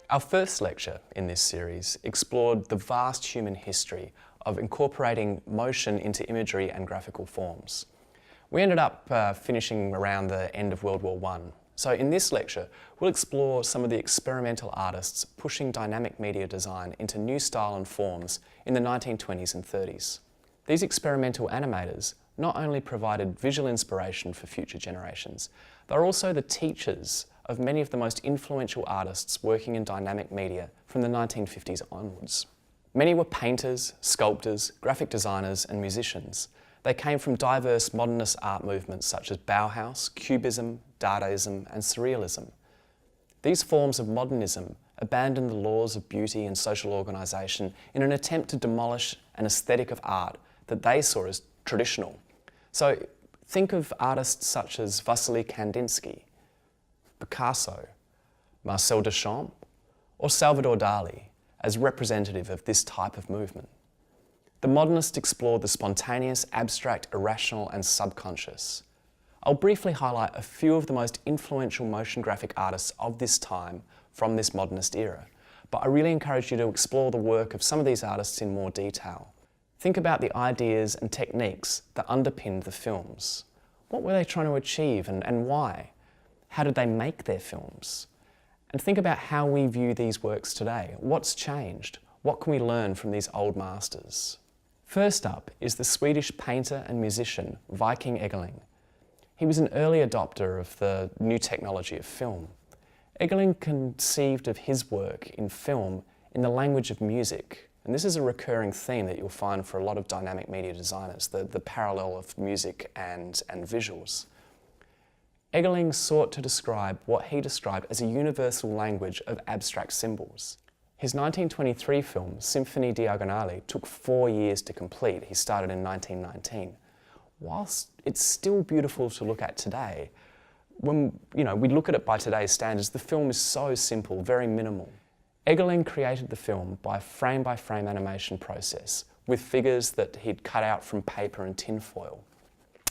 Our first lecture in this series explored the vast human history of incorporating motion into imagery and graphical forms. We ended up finishing around the end of World War I. So in this lecture, we'll explore some of the experimental artists pushing dynamic media design into new style and forms in the 1920s and 30s. These experimental animators not only provided visual inspiration for future generations, they're also the teachers of many of the most influential artists working in dynamic media from the 1950s onwards. Many were painters, sculptors, graphic designers and musicians. They came from diverse modernist art movements such as Bauhaus, Cubism, Dadaism and Surrealism. These forms of modernism abandoned the laws of beauty and social organisation in an attempt to demolish an aesthetic of art that they saw as traditional. So think of artists such as Wassily Kandinsky, Picasso, Marcel Duchamp or Salvador Dali as representative of this type of movement. The modernists explored the spontaneous, abstract, irrational and subconscious. I'll briefly highlight a few of the most influential motion graphic artists of this time from this modernist era, but I really encourage you to explore the work of some of these artists in more detail. Think about the ideas and techniques that underpinned the films. What were they trying to achieve and why? How did they make their films? And think about how we view these works today. What's changed? What can we learn from these old masters? First up is the Swedish painter and musician Viking Egerling. He was an early adopter of the new technology of film. Egerling conceived of his work in film in the language of music, and this is a recurring theme that you'll find for a lot of dynamic media designers, the parallel of music and visuals. Egerling sought to describe what he described as a universal language of abstract symbols. His 1923 film, Symphonie Diagonale, took 4 years to complete. He started in 1919. Whilst it's still beautiful to look at today, when we look at it by today's standards, the film is so simple, very minimal. Egerling created the film by a frame-by-frame animation process with figures that he'd cut out from paper and tinfoil.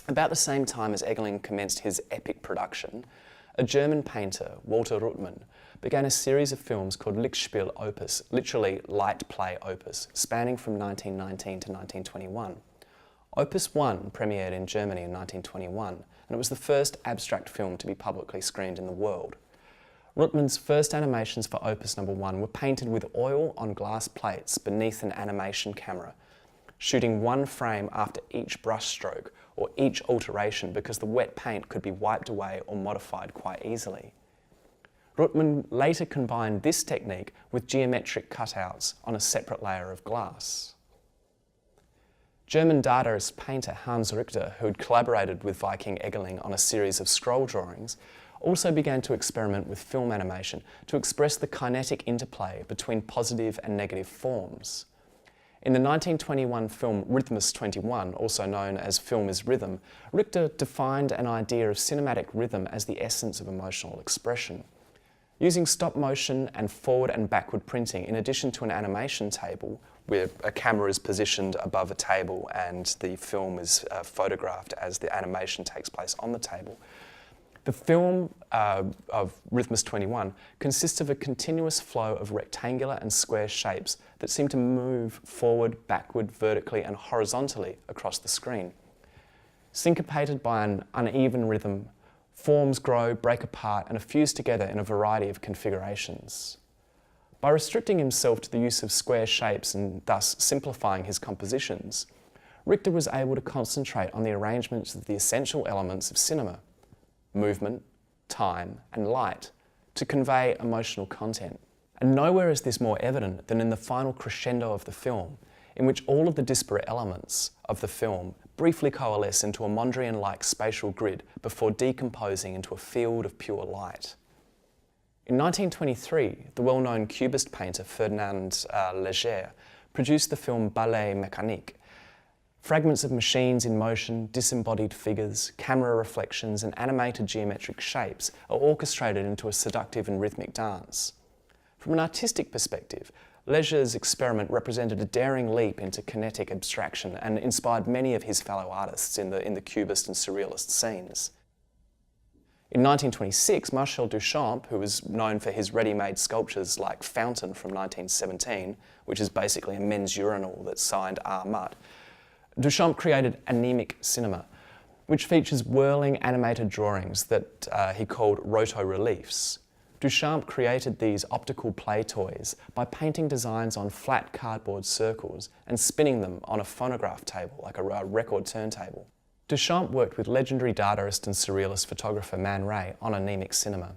About the same time as Egerling commenced his epic production, a German painter, Walter Ruttmann, began a series of films called Lichtspiel Opus, literally light play opus, spanning from 1919 to 1921. Opus 1 premiered in Germany in 1921, and it was the first abstract film to be publicly screened in the world. Ruttmann's first animations for Opus No. 1 were painted with oil on glass plates beneath an animation camera, shooting one frame after each brush stroke or each alteration because the wet paint could be wiped away or modified quite easily. Ruttmann later combined this technique with geometric cutouts on a separate layer of glass. German Dadaist painter Hans Richter, who had collaborated with Viking Egerling on a series of scroll drawings, also began to experiment with film animation to express the kinetic interplay between positive and negative forms. In the 1921 film Rhythmus 21, also known as Film is Rhythm, Richter defined an idea of cinematic rhythm as the essence of emotional expression. Using stop motion and forward and backward printing in addition to an animation table where a camera is positioned above a table and the film is photographed as the animation takes place on the table, the film of Rhythmus 21 consists of a continuous flow of rectangular and square shapes that seem to move forward, backward, vertically and horizontally across the screen. Syncopated by an uneven rhythm, forms grow, break apart and are fused together in a variety of configurations. By restricting himself to the use of square shapes and thus simplifying his compositions, Richter was able to concentrate on the arrangements of the essential elements of cinema: movement, time and light, to convey emotional content. And nowhere is this more evident than in the final crescendo of the film, in which all of the disparate elements of the film briefly coalesce into a Mondrian-like spatial grid before decomposing into a field of pure light. In 1923, the well-known Cubist painter Ferdinand Léger produced the film Ballet Mécanique. Fragments of machines in motion, disembodied figures, camera reflections and animated geometric shapes are orchestrated into a seductive and rhythmic dance. From an artistic perspective, Léger's experiment represented a daring leap into kinetic abstraction and inspired many of his fellow artists in the Cubist and Surrealist scenes. In 1926, Marcel Duchamp, who was known for his ready-made sculptures like Fountain from 1917, which is basically a men's urinal that's signed R. Mutt, Duchamp created anemic cinema, which features whirling animated drawings that he called roto-reliefs. Duchamp created these optical play toys by painting designs on flat cardboard circles and spinning them on a phonograph table, like a record turntable. Duchamp worked with legendary Dadaist and Surrealist photographer Man Ray on anemic cinema,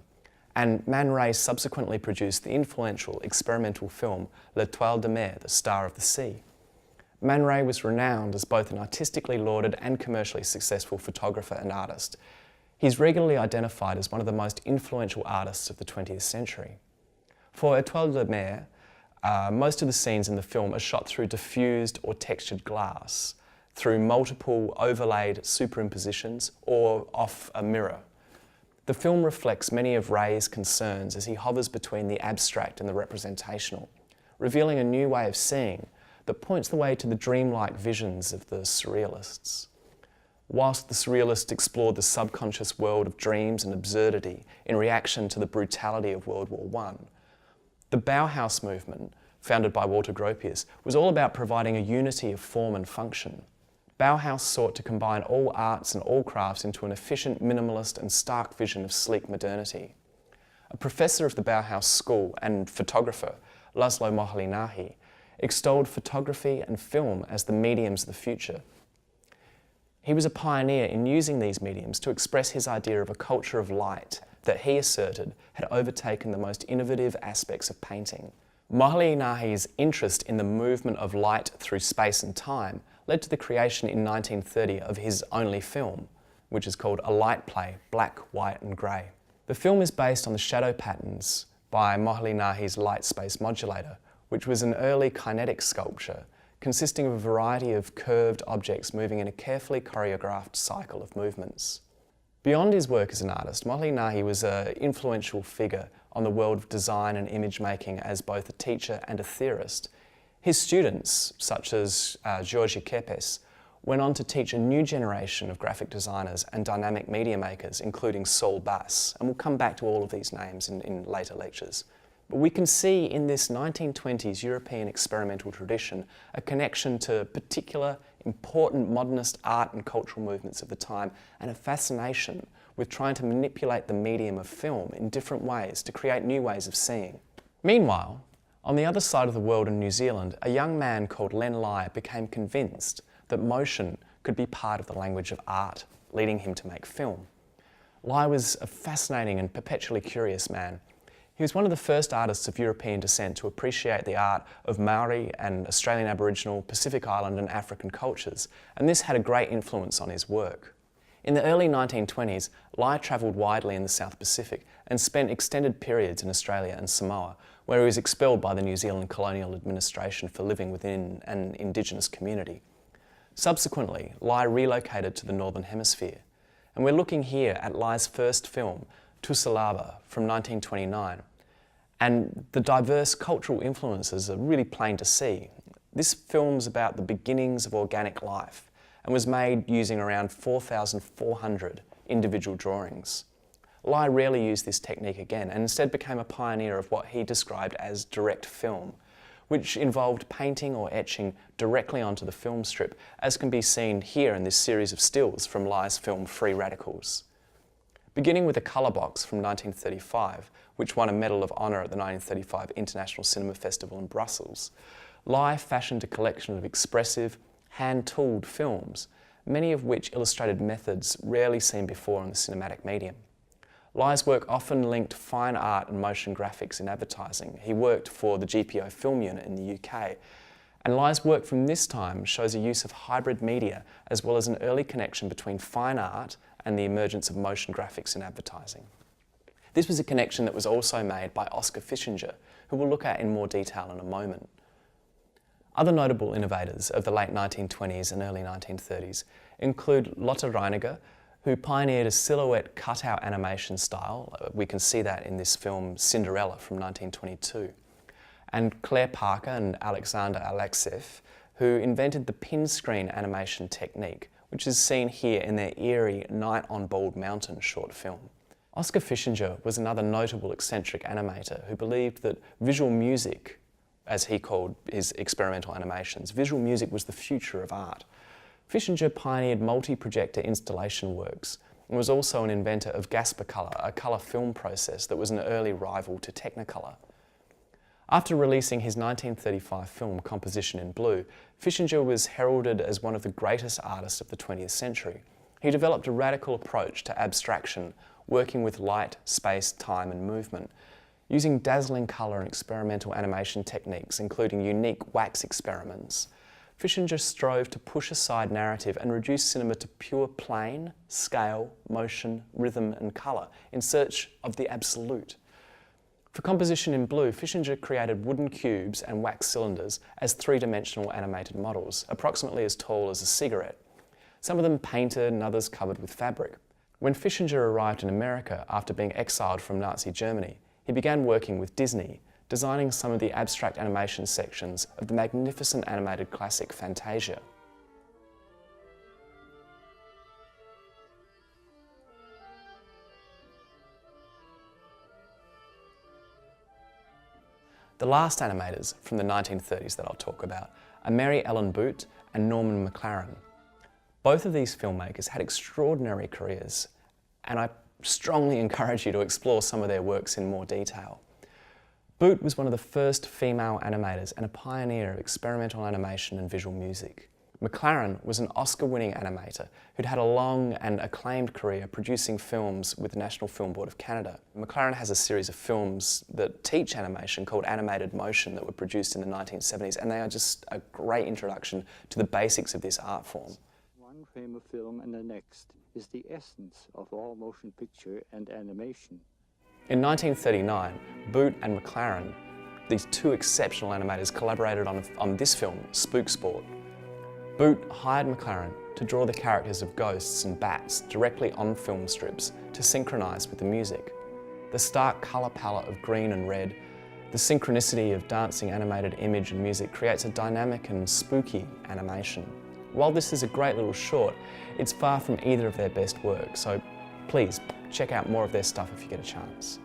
and Man Ray subsequently produced the influential experimental film L'Étoile de Mer, The Star of the Sea. Man Ray was renowned as both an artistically lauded and commercially successful photographer and artist. He's regularly identified as one of the most influential artists of the 20th century. For Étoile de Mer, most of the scenes in the film are shot through diffused or textured glass, through multiple overlaid superimpositions or off a mirror. The film reflects many of Ray's concerns as he hovers between the abstract and the representational, revealing a new way of seeing that points the way to the dreamlike visions of the Surrealists. Whilst the Surrealists explored the subconscious world of dreams and absurdity in reaction to the brutality of World War I, the Bauhaus movement, founded by Walter Gropius, was all about providing a unity of form and function. Bauhaus sought to combine all arts and all crafts into an efficient, minimalist and stark vision of sleek modernity. A professor of the Bauhaus school and photographer, Laszlo Moholy-Nagy, extolled photography and film as the mediums of the future. He was a pioneer in using these mediums to express his idea of a culture of light that he asserted had overtaken the most innovative aspects of painting. Moholy-Nagy's interest in the movement of light through space and time led to the creation in 1930 of his only film, which is called A Light Play, Black, White and Grey. The film is based on the shadow patterns by Moholy-Nagy's light space modulator, which was an early kinetic sculpture consisting of a variety of curved objects moving in a carefully choreographed cycle of movements. Beyond his work as an artist, Moholy-Nagy was an influential figure on the world of design and image making as both a teacher and a theorist. His students, such as Georgi Kepes, went on to teach a new generation of graphic designers and dynamic media makers, including Saul Bass, and we'll come back to all of these names in later lectures. But we can see in this 1920s European experimental tradition a connection to particular important modernist art and cultural movements of the time, and a fascination with trying to manipulate the medium of film in different ways to create new ways of seeing. Meanwhile, on the other side of the world in New Zealand, a young man called Len Lai became convinced that motion could be part of the language of art, leading him to make film. Lai was a fascinating and perpetually curious man. He was one of the first artists of European descent to appreciate the art of Maori and Australian Aboriginal, Pacific Island and African cultures, and this had a great influence on his work. In the early 1920s, Lai travelled widely in the South Pacific and spent extended periods in Australia and Samoa, where he was expelled by the New Zealand colonial administration for living within an Indigenous community. Subsequently, Lai relocated to the Northern Hemisphere, and we're looking here at Lai's first film, Tusalaba, from 1929. And the diverse cultural influences are really plain to see. This film's about the beginnings of organic life and was made using around 4,400 individual drawings. Lai rarely used this technique again and instead became a pioneer of what he described as direct film, which involved painting or etching directly onto the film strip, as can be seen here in this series of stills from Lai's film Free Radicals. Beginning with a colour box from 1935, which won a Medal of Honour at the 1935 International Cinema Festival in Brussels, Lai fashioned a collection of expressive, hand-tooled films, many of which illustrated methods rarely seen before in the cinematic medium. Lai's work often linked fine art and motion graphics in advertising. He worked for the GPO film unit in the UK, and Lai's work from this time shows a use of hybrid media as well as an early connection between fine art and the emergence of motion graphics in advertising. This was a connection that was also made by Oskar Fischinger, who we'll look at in more detail in a moment. Other notable innovators of the late 1920s and early 1930s include Lotte Reiniger, who pioneered a silhouette cutout animation style. We can see that in this film Cinderella from 1922. And Claire Parker and Alexander Alexeyev, who invented the pin screen animation technique, which is seen here in their eerie Night on Bald Mountain short film. Oscar Fischinger was another notable eccentric animator who believed that visual music, as he called his experimental animations, visual music was the future of art. Fischinger pioneered multi-projector installation works and was also an inventor of Gasper-Color, a colour film process that was an early rival to Technicolor. After releasing his 1935 film Composition in Blue, Fischinger was heralded as one of the greatest artists of the 20th century. He developed a radical approach to abstraction, working with light, space, time and movement. Using dazzling colour and experimental animation techniques, including unique wax experiments, Fischinger strove to push aside narrative and reduce cinema to pure plane, scale, motion, rhythm and colour in search of the absolute. For Composition in Blue, Fischinger created wooden cubes and wax cylinders as three-dimensional animated models, approximately as tall as a cigarette. Some of them painted and others covered with fabric. When Fischinger arrived in America after being exiled from Nazi Germany, he began working with Disney, designing some of the abstract animation sections of the magnificent animated classic Fantasia. The last animators from the 1930s that I'll talk about are Mary Ellen Booth and Norman McLaren. Both of these filmmakers had extraordinary careers, and I strongly encourage you to explore some of their works in more detail. Booth was one of the first female animators and a pioneer of experimental animation and visual music. McLaren was an Oscar-winning animator who'd had a long and acclaimed career producing films with the National Film Board of Canada. McLaren has a series of films that teach animation called Animated Motion that were produced in the 1970s, and they are just a great introduction to the basics of this art form. One frame of film and the next is the essence of all motion picture and animation. In 1939, Booth and McLaren, these two exceptional animators, collaborated on this film, Spook Sport. Booth hired McLaren to draw the characters of ghosts and bats directly on film strips to synchronise with the music. The stark colour palette of green and red, the synchronicity of dancing animated image and music creates a dynamic and spooky animation. While this is a great little short, it's far from either of their best work, so please check out more of their stuff if you get a chance.